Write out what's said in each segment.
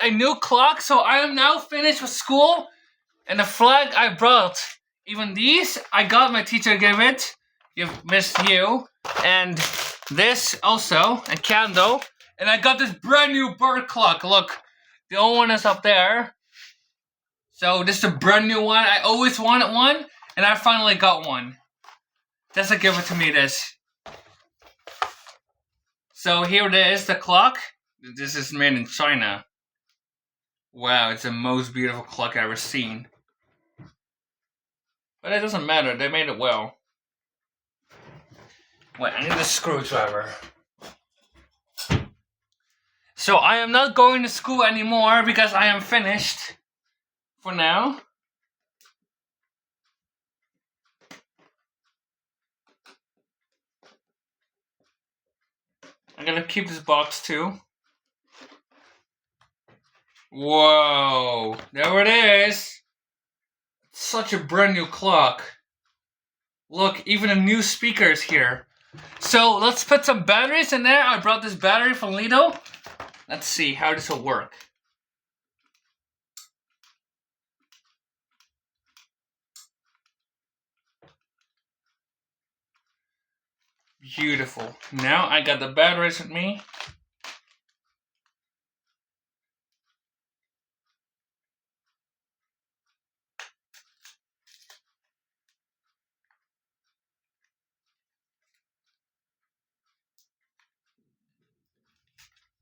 a new clock, so I am now finished with school. And the flag I brought, even these, I got my teacher gave it. You've missed you. And this also, a candle. And I got this brand new bird clock. Look, the old one is up there. So this is a brand new one. I always wanted one, and I finally got one. Just to give it to me, this. So here it is, the clock. This is made in China. Wow, it's the most beautiful clock I've ever seen. But it doesn't matter, they made it well. Wait, I need a screwdriver. So I am not going to school anymore because I am finished. For now. I'm gonna keep this box too. Whoa, there it is. Such a brand new clock. Look, even a new speaker is here. So let's put some batteries in there. I brought this battery from Lidl. Let's see how this will work. Beautiful. Now I got the batteries with me.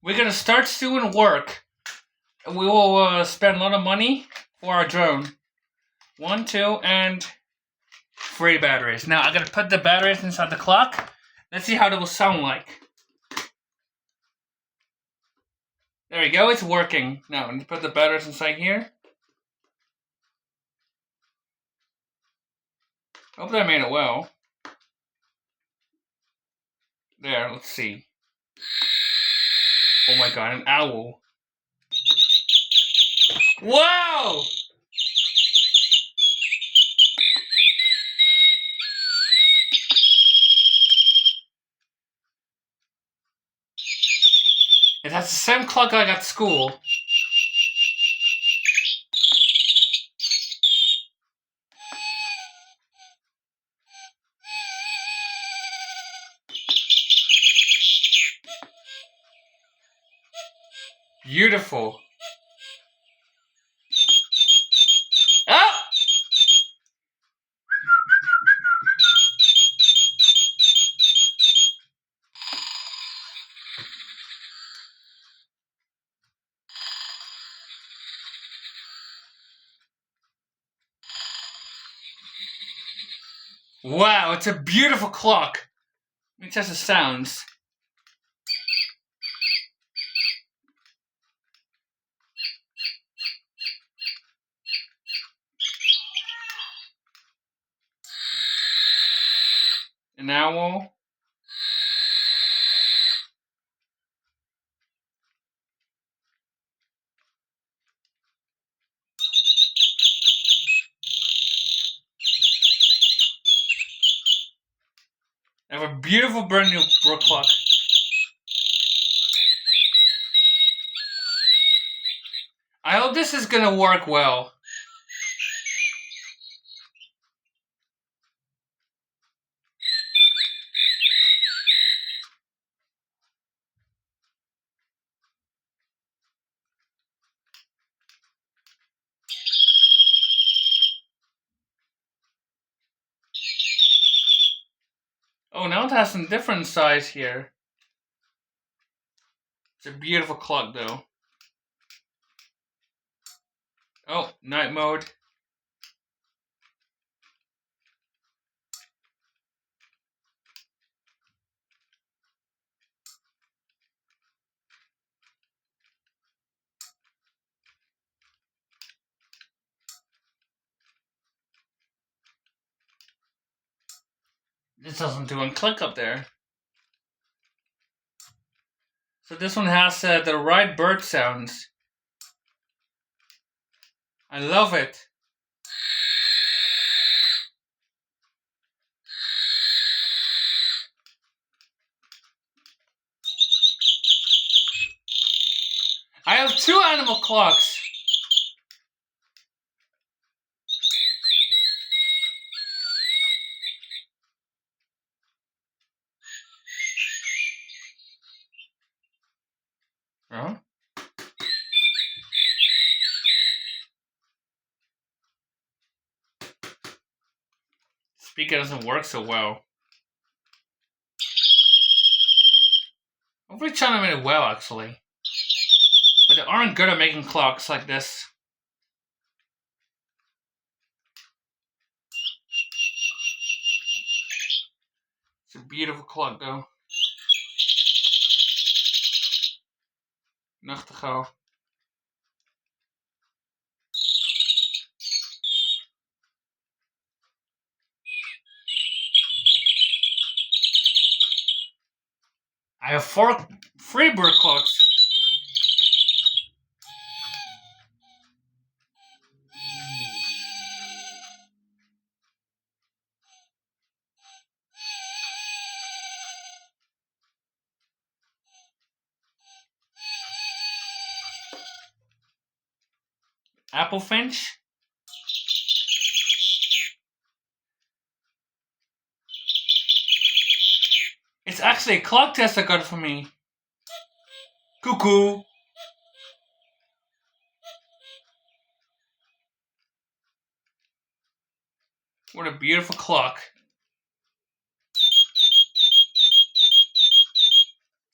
We're gonna start doing work. We will spend a lot of money for our drone. 1, 2, and 3 batteries. Now I'm gonna put the batteries inside the clock. Let's see how it will sound like. There we go, it's working. Now I'm gonna put the batteries inside here. Hope I made it well. There, let's see. Oh my god, an owl. Wow! It has the same clock I got at school. Beautiful. Ah! Wow, it's a beautiful clock. Let me test the sounds. An owl. I have a beautiful brand new brook clock. I hope this is gonna work well. Oh, now it has some different size here. It's a beautiful clock though. Oh, night mode. This doesn't do a click up there. So this one has the right bird sounds. I love it. I have 2 animal clocks. Huh? Speaker doesn't work so well. Hopefully China made it well, actually. But they aren't good at making clocks like this. It's a beautiful clock, though. Nachtegaal. I have 4 Freebird clocks. Apple Finch. It's actually a clock test I got for me. Cuckoo. What a beautiful clock.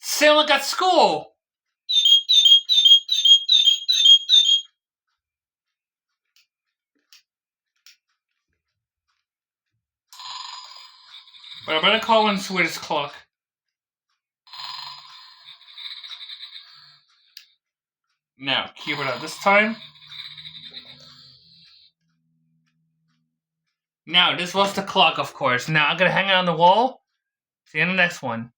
Same like at school. But I better call in Swedish clock. Now, keep it up this time. Now, this was the clock, of course. Now, I'm gonna hang it on the wall. See you in the next one.